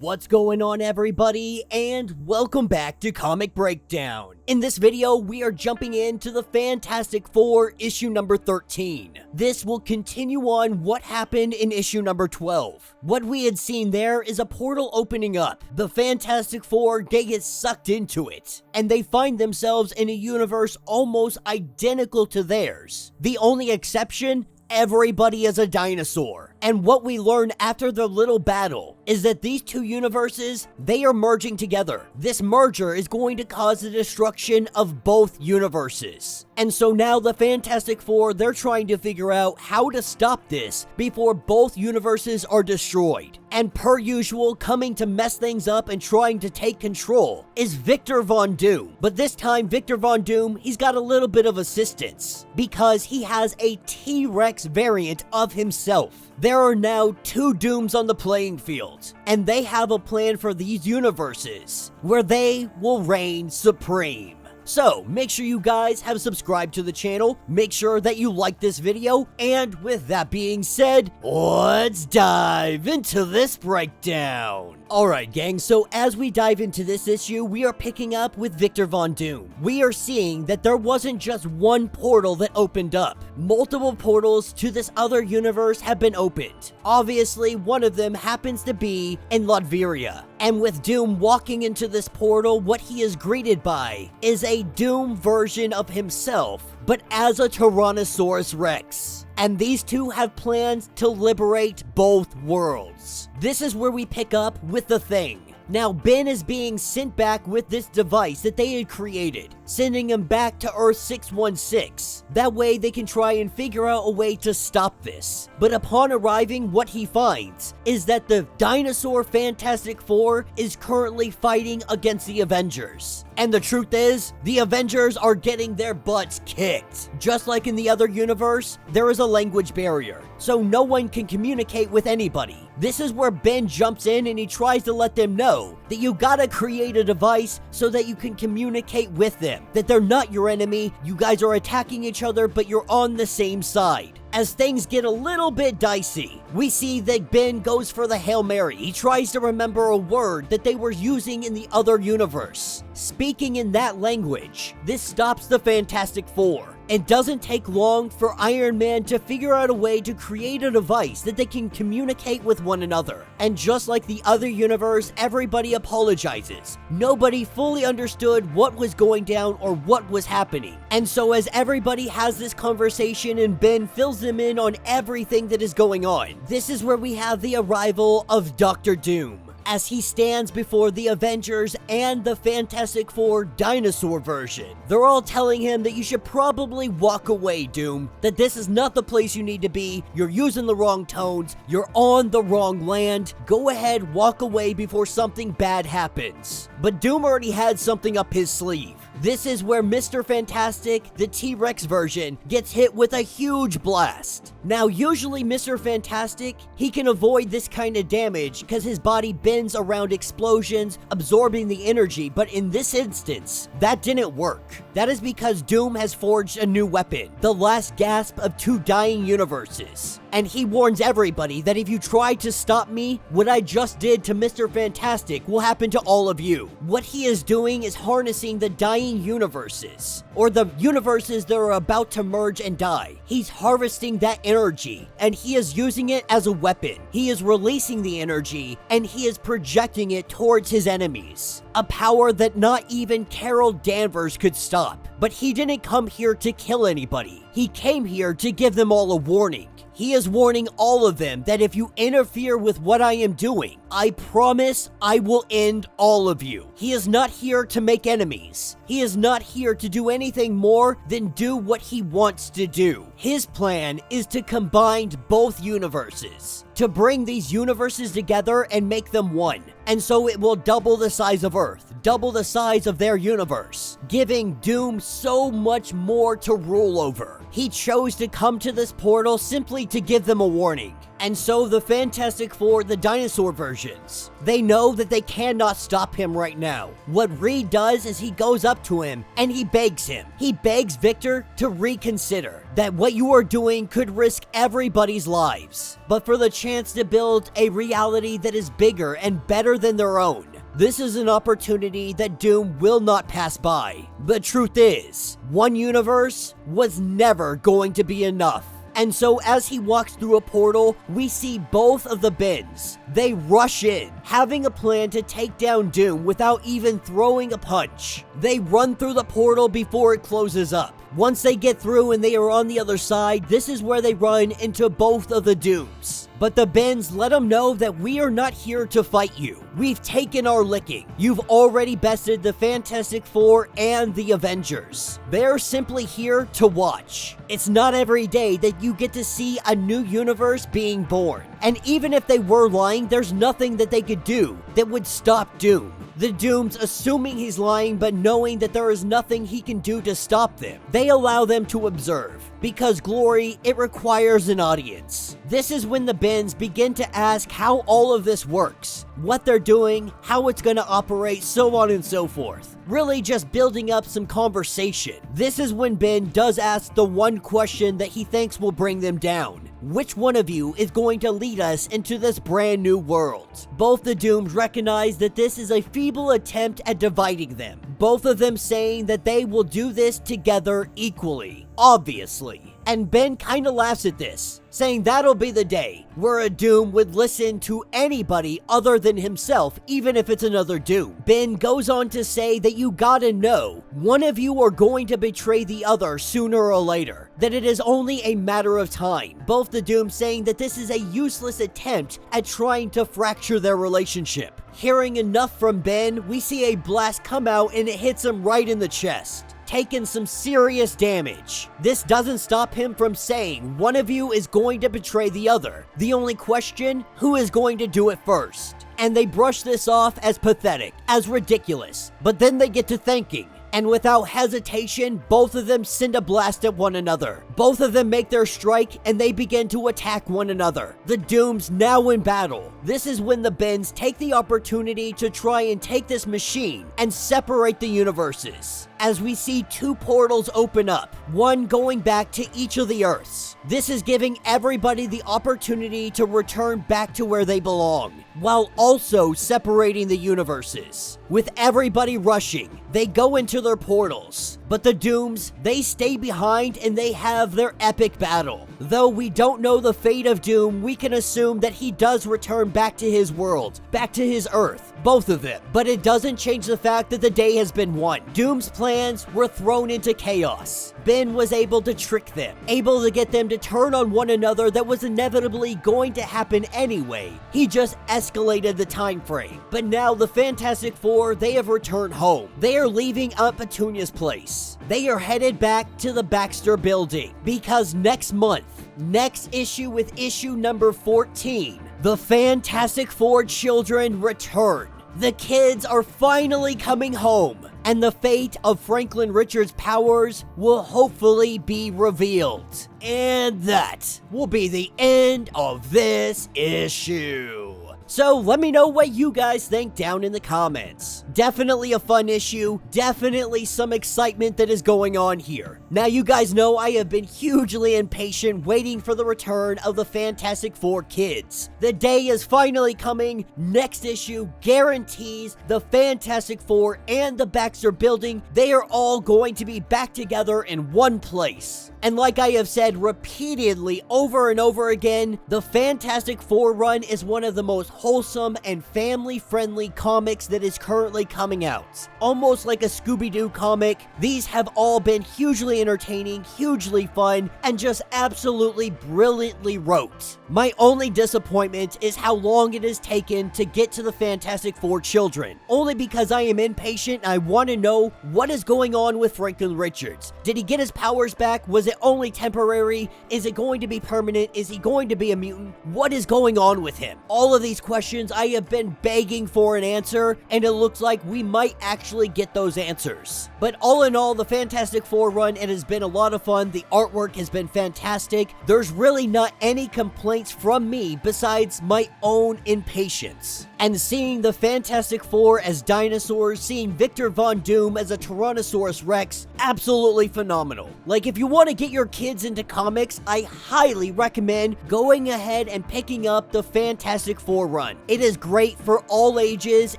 What's going on, everybody, and welcome back to Comic Breakdown. In this video, we are jumping into the Fantastic Four issue number 13. This will continue on what happened in issue number 12. What we had seen there is a portal opening up. The Fantastic Four, they get sucked into it, and they find themselves in a universe almost identical to theirs. The only exception, everybody is a dinosaur. And what we learn after the little battle is that these two universes, they are merging together. This merger is going to cause the destruction of both universes. And so now the Fantastic Four, they're trying to figure out how to stop this before both universes are destroyed. And per usual, coming to mess things up and trying to take control is Victor Von Doom. But this time, Victor Von Doom, he's got a little bit of assistance because he has a T-Rex variant of himself. There are now two Dooms on the playing field, and they have a plan for these universes where they will reign supreme. So, make sure you guys have subscribed to the channel, make sure that you like this video, and with that being said, let's dive into this breakdown. Alright gang, so as we dive into this issue, we are picking up with Victor Von Doom. We are seeing that there wasn't just one portal that opened up. Multiple portals to this other universe have been opened. Obviously, one of them happens to be in Latveria. And with Doom walking into this portal, what he is greeted by is a Doom version of himself, but as a Tyrannosaurus Rex. And these two have plans to liberate both worlds. This is where we pick up with the Thing. Now, Ben is being sent back with this device that they had created, sending him back to Earth 616. That way they can try and figure out a way to stop this. But upon arriving, what he finds is that the Dinosaur Fantastic Four is currently fighting against the Avengers. And the truth is, the Avengers are getting their butts kicked. Just like in the other universe, there is a language barrier, so no one can communicate with anybody. This is where Ben jumps in and he tries to let them know that you gotta create a device so that you can communicate with them, that they're not your enemy, you guys are attacking each other, but you're on the same side. As things get a little bit dicey, we see that Ben goes for the Hail Mary. He tries to remember a word that they were using in the other universe. Speaking in that language, this stops the Fantastic Four. It doesn't take long for Iron Man to figure out a way to create a device that they can communicate with one another. And just like the other universe, everybody apologizes. Nobody fully understood what was going down or what was happening. And so as everybody has this conversation and Ben fills them in on everything that is going on, this is where we have the arrival of Dr. Doom, as he stands before the Avengers and the Fantastic Four dinosaur version. They're all telling him that you should probably walk away, Doom, that this is not the place you need to be, you're using the wrong tones, you're on the wrong land, go ahead, walk away before something bad happens. But Doom already had something up his sleeve. This is where Mr. Fantastic, the T-Rex version, gets hit with a huge blast. Now, usually Mr. Fantastic, he can avoid this kind of damage because his body bends around explosions, absorbing the energy, but in this instance, that didn't work. That is because Doom has forged a new weapon, the last gasp of two dying universes. And he warns everybody that if you try to stop me, what I just did to Mr. Fantastic will happen to all of you. What he is doing is harnessing the dying universes, or the universes that are about to merge and die. He's harvesting that energy, and he is using it as a weapon. He is releasing the energy, and he is projecting it towards his enemies. A power that not even Carol Danvers could stop. But he didn't come here to kill anybody. He came here to give them all a warning. He is warning all of them that if you interfere with what I am doing, I promise I will end all of you. He is not here to make enemies. He is not here to do anything more than do what he wants to do. His plan is to combine both universes, to bring these universes together and make them one. And so it will double the size of Earth, double the size of their universe, giving Doom so much more to rule over. He chose to come to this portal simply to give them a warning. And so the Fantastic Four, the dinosaur versions, they know that they cannot stop him right now. What Reed does is he goes up to him and he begs him. He begs Victor to reconsider that what you are doing could risk everybody's lives, but for the chance to build a reality that is bigger and better than their own. This is an opportunity that Doom will not pass by. The truth is, one universe was never going to be enough. And so as he walks through a portal, we see both of the bins. They rush in, having a plan to take down Doom without even throwing a punch. They run through the portal before it closes up. Once they get through and they are on the other side, this is where they run into both of the Dooms. But the Bins let them know that we are not here to fight you. We've taken our licking. You've already bested the Fantastic Four and the Avengers. They're simply here to watch. It's not every day that you get to see a new universe being born. And even if they were lying, there's nothing that they could do that would stop Doom. The Dooms, assuming he's lying but knowing that there is nothing he can do to stop them, they allow them to observe. Because glory, it requires an audience. This is when the Bins begin to ask how all of this works, what they're doing, how it's going to operate, so on and so forth. Really just building up some conversation. This is when Ben does ask the one question that he thinks will bring them down. Which one of you is going to lead us into this brand new world? Both the Dooms recognize that this is a feeble attempt at dividing them. Both of them saying that they will do this together equally, obviously. And Ben kinda laughs at this, saying that'll be the day where a Doom would listen to anybody other than himself, even if it's another Doom. Ben goes on to say that you gotta know, one of you are going to betray the other sooner or later, that it is only a matter of time. Both the Dooms saying that this is a useless attempt at trying to fracture their relationship. Hearing enough from Ben, we see a blast come out and it hits him right in the chest, taking some serious damage. This doesn't stop him from saying one of you is going to betray the other. The only question, who is going to do it first? And they brush this off as pathetic, as ridiculous. But then they get to thinking, and without hesitation, both of them send a blast at one another. Both of them make their strike and they begin to attack one another. The Dooms now in battle. This is when the Bins take the opportunity to try and take this machine and separate the universes. As we see two portals open up, one going back to each of the Earths. This is giving everybody the opportunity to return back to where they belong, while also separating the universes. With everybody rushing, they go into their portals, but the Dooms, they stay behind and they have their epic battle. Though we don't know the fate of Doom, we can assume that he does return back to his world, back to his Earth, both of them. But it doesn't change the fact that the day has been won. Doom's plans were thrown into chaos. Ben was able to trick them, able to get them to turn on one another that was inevitably going to happen anyway. He just escalated the time frame. But now the Fantastic Four, they have returned home. They are leaving Aunt Petunia's place. They are headed back to the Baxter building because next month, next issue with issue number 14, the Fantastic Four children return. The kids are finally coming home, and the fate of Franklin Richards' powers will hopefully be revealed. And that will be the end of this issue. So let me know what you guys think down in the comments. Definitely a fun issue, definitely some excitement that is going on here. Now you guys know I have been hugely impatient waiting for the return of the Fantastic Four kids. The day is finally coming. Next issue guarantees the Fantastic Four and the Baxter building, they are all going to be back together in one place. And like I have said repeatedly over and over again, the Fantastic Four run is one of the most wholesome and family-friendly comics that is currently coming out. Almost like a Scooby-Doo comic, these have all been hugely entertaining, hugely fun, and just absolutely brilliantly wrote. My only disappointment is how long it has taken to get to the Fantastic Four children. Only because I am impatient and I want to know what is going on with Franklin Richards. Did he get his powers back? Was it it only temporary? Is it going to be permanent? Is he going to be a mutant? What is going on with him? All of these questions I have been begging for an answer, and it looks like we might actually get those answers. But all in all, the Fantastic Four run, it has been a lot of fun. The artwork has been fantastic. There's really not any complaints from me besides my own impatience. And seeing the Fantastic Four as dinosaurs, seeing Victor Von Doom as a Tyrannosaurus Rex, absolutely phenomenal. Like, if you want to get your kids into comics, I highly recommend going ahead and picking up the Fantastic Four run. It is great for all ages,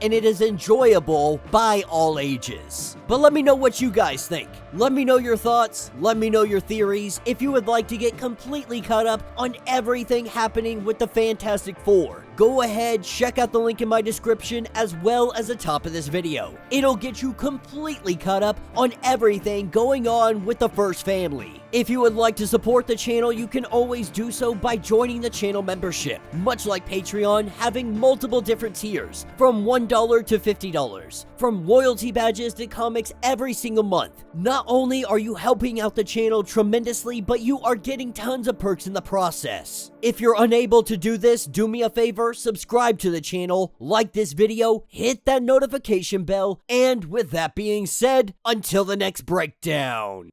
and it is enjoyable by all ages. But let me know what you guys think. Let me know your thoughts. Let me know your theories. If you would like to get completely caught up on everything happening with the Fantastic Four, go ahead, check out the link in my description as well as the top of this video. It'll get you completely caught up on everything going on with the First Family. If you would like to support the channel, you can always do so by joining the channel membership. Much like Patreon, having multiple different tiers, from $1 to $50, from loyalty badges to comics every single month. Not only are you helping out the channel tremendously, but you are getting tons of perks in the process. If you're unable to do this, do me a favor, subscribe to the channel, like this video, hit that notification bell, and with that being said, until the next breakdown.